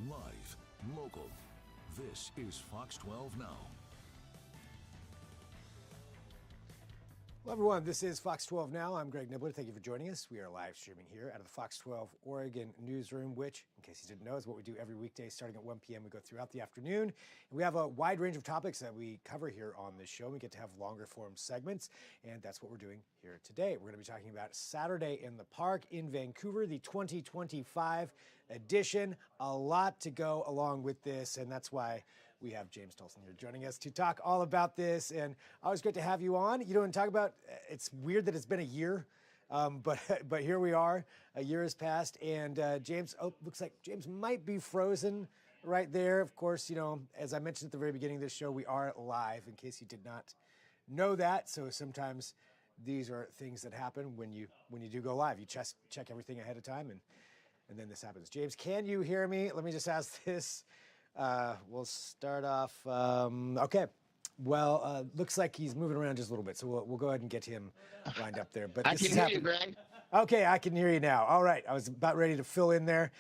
Live, local. This is Fox 12 Now. Hello, everyone. This is Fox 12 Now. I'm Greg Nibbler. Thank you for joining us. We are live streaming here out of the Fox 12 Oregon newsroom, which, in case you didn't know, is what we do every weekday starting at 1 p.m. We go throughout the afternoon. And we have a wide range of topics that we cover here on this show. We get to have longer form segments, and that's what we're doing here today. We're going to be talking about Saturday in the Park in Vancouver, the 2025 edition. A lot to go along with this, and that's why we have James Tolson here joining us to talk all about this, and always great to have you on. You know, and talk about, it's weird that it's been a year, but here we are. A year has passed, and James, looks like James might be frozen right there. Of course, you know, as I mentioned at the very beginning of this show, we are live, in case you did not know that. So sometimes these are things that happen when you do go live. You check everything ahead of time, and then this happens. James, can you hear me? Let me just ask this. We'll start off. Okay. Well, looks like he's moving around just a little bit, so we'll go ahead and get him lined up there. But I this can is hear happening. you, Greg. Okay, I can hear you now. All right, I was about ready to fill in there.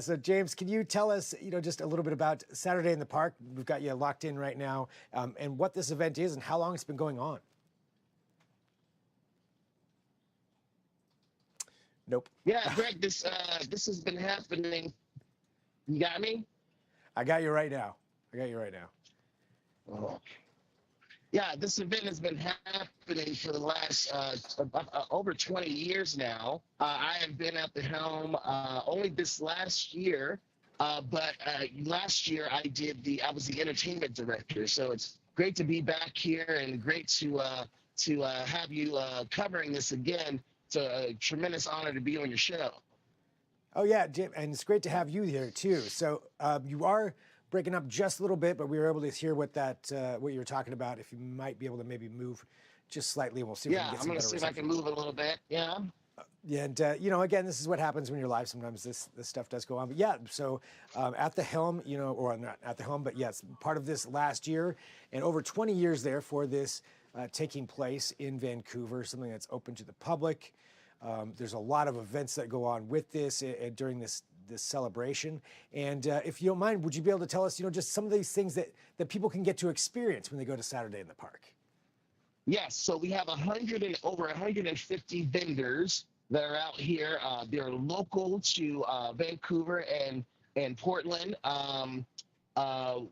So, James, can you tell us, you know, just a little bit about Saturday in the Park? We've got you locked in right now, and what this event is and how long it's been going on. Nope. Yeah, Greg, this has been happening. You got me? I got you right now. Oh. Yeah, this event has been happening for the last over 20 years now. I have been at the helm only this last year, but last year I was the entertainment director. So it's great to be back here and great to have you covering this again. It's a tremendous honor to be on your show. Oh, yeah, Jim, and it's great to have you here, too. So you are breaking up just a little bit, but we were able to hear what you were talking about. If you might be able to maybe move just slightly, and we'll see if we can get some better reception. Yeah, I'm going to see if I can move a little bit. Yeah. And, you know, again, this is what happens when you're live. Sometimes this stuff does go on. But, yeah, so at the helm, you know, or not at the helm, but, yes, part of this last year and over 20 years there for this taking place in Vancouver, something that's open to the public. There's a lot of events that go on with this during this celebration. And if you don't mind, would you be able to tell us, you know, just some of these things that people can get to experience when they go to Saturday in the Park? Yes, so we have over 150 vendors that are out here. They're local to Vancouver and Portland.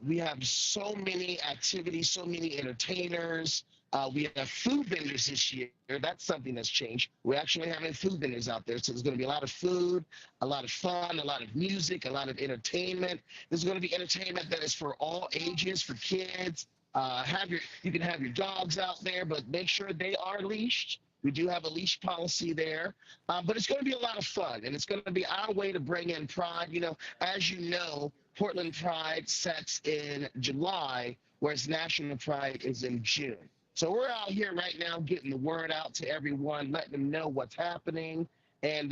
We have so many activities, so many entertainers. We have food vendors this year. That's something that's changed. We're actually having food vendors out there. So there's going to be a lot of food, a lot of fun, a lot of music, a lot of entertainment. There's going to be entertainment that is for all ages, for kids. You can have your dogs out there, but make sure they are leashed. We do have a leash policy there, but it's going to be a lot of fun, and it's going to be our way to bring in Pride. You know, as you know, Portland Pride sets in July, whereas National Pride is in June. So we're out here right now getting the word out to everyone, letting them know what's happening, and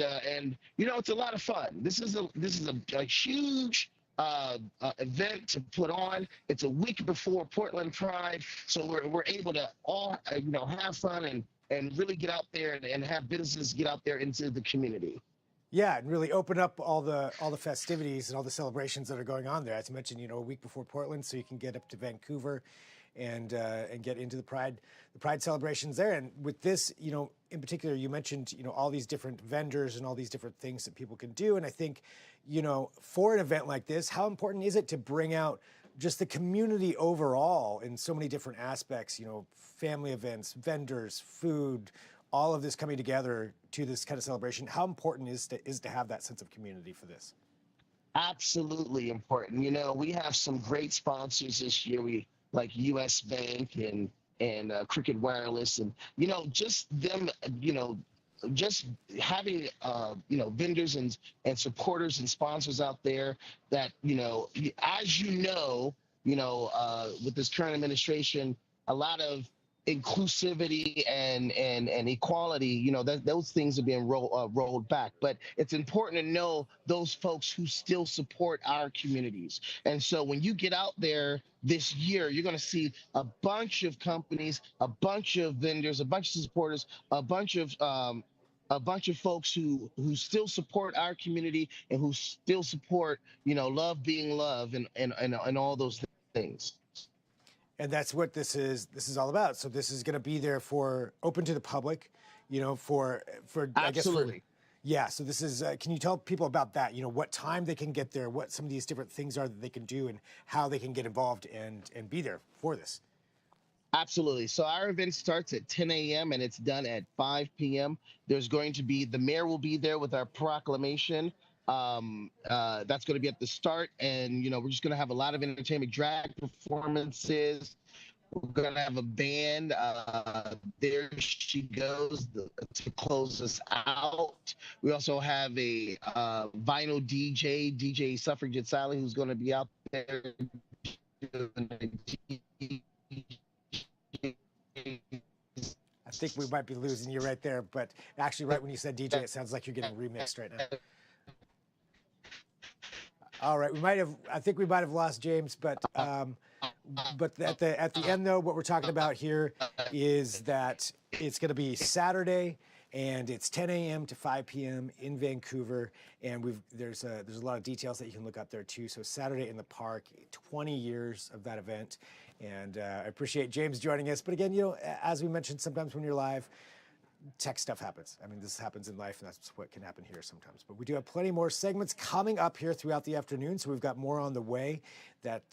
you know, it's a lot of fun. This is a huge event to put on. It's a week before Portland Pride, so we're able to all have fun and really get out there and have businesses get out there into the community. Yeah, and really open up all the festivities and all the celebrations that are going on there. As you mentioned, you know, a week before Portland, so you can get up to Vancouver and get into the Pride celebrations there. And with this, you know, in particular, you mentioned, you know, all these different vendors and all these different things that people can do. And I think, you know, for an event like this, how important is it to bring out just the community overall in so many different aspects, you know, family events, vendors, food, all of this coming together to this kind of celebration? How important is to have that sense of community for this? Absolutely important. You know, we have some great sponsors this year. We like U.S. Bank and Cricket Wireless, and you know, just them. You know, just having vendors and supporters and sponsors out there that, you know, as you know, with this current administration, a lot of inclusivity and equality, you know, those things are being rolled back. But it's important to know those folks who still support our communities. And so when you get out there this year, you're going to see a bunch of companies, a bunch of vendors, a bunch of supporters, a bunch of a bunch of folks who still support our community and who still support, love being love and all those things. And that's what this is all about. So this is going to be there for open to the public, for I guess for. Absolutely. Yeah, so this is, can you tell people about that? What time they can get there, what some of these different things are that they can do, and how they can get involved and be there for this? Absolutely. So our event starts at 10 a.m. and it's done at 5 p.m. There's going to be, the mayor will be there with our proclamation. That's going to be at the start. And, we're just going to have a lot of entertainment, drag performances. We're going to have a band. There she goes to close us out. We also have a vinyl DJ Suffragette Sally, who's going to be out there doing I think we might be losing you right there, but actually right when you said DJ, it sounds like you're getting remixed right now. All right, I think we might have lost James, but at the end though, what we're talking about here is that it's going to be Saturday, and it's 10 a.m. to 5 p.m. in Vancouver, and there's a lot of details that you can look up there too. So Saturday in the park, 20 years of that event, and I appreciate James joining us. But again, as we mentioned, sometimes when you're live, tech stuff happens. I mean, this happens in life, and that's what can happen here sometimes. But we do have plenty more segments coming up here throughout the afternoon, so we've got more on the way that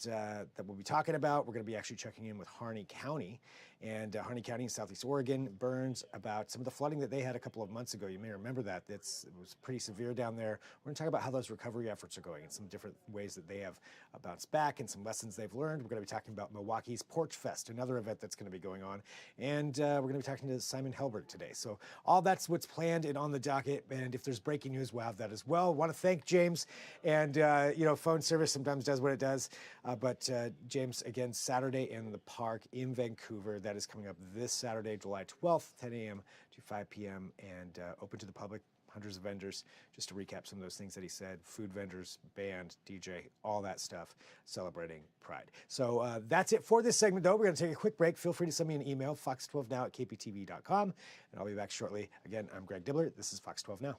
we'll be talking about. We're going to be actually checking in with Harney County. And Harney County in Southeast Oregon burns about some of the flooding that they had a couple of months ago. You may remember that. It was pretty severe down there. We're going to talk about how those recovery efforts are going and some different ways that they have bounced back and some lessons they've learned. We're going to be talking about Milwaukee's Porch Fest, another event that's going to be going on. And we're going to be talking to Simon Helberg today. So all that's what's planned and on the docket. And if there's breaking news, we'll have that as well. Want to thank James. And, phone service sometimes does what it does. But James, again, Saturday in the park in Vancouver. That is coming up this Saturday, July 12th, 10 a.m. to 5 p.m. and open to the public, hundreds of vendors. Just to recap some of those things that he said, food vendors, band, DJ, all that stuff, celebrating Pride. So that's it for this segment, though. We're going to take a quick break. Feel free to send me an email, fox12now@kptv.com, and I'll be back shortly. Again, I'm Greg Dibler. This is Fox 12 Now.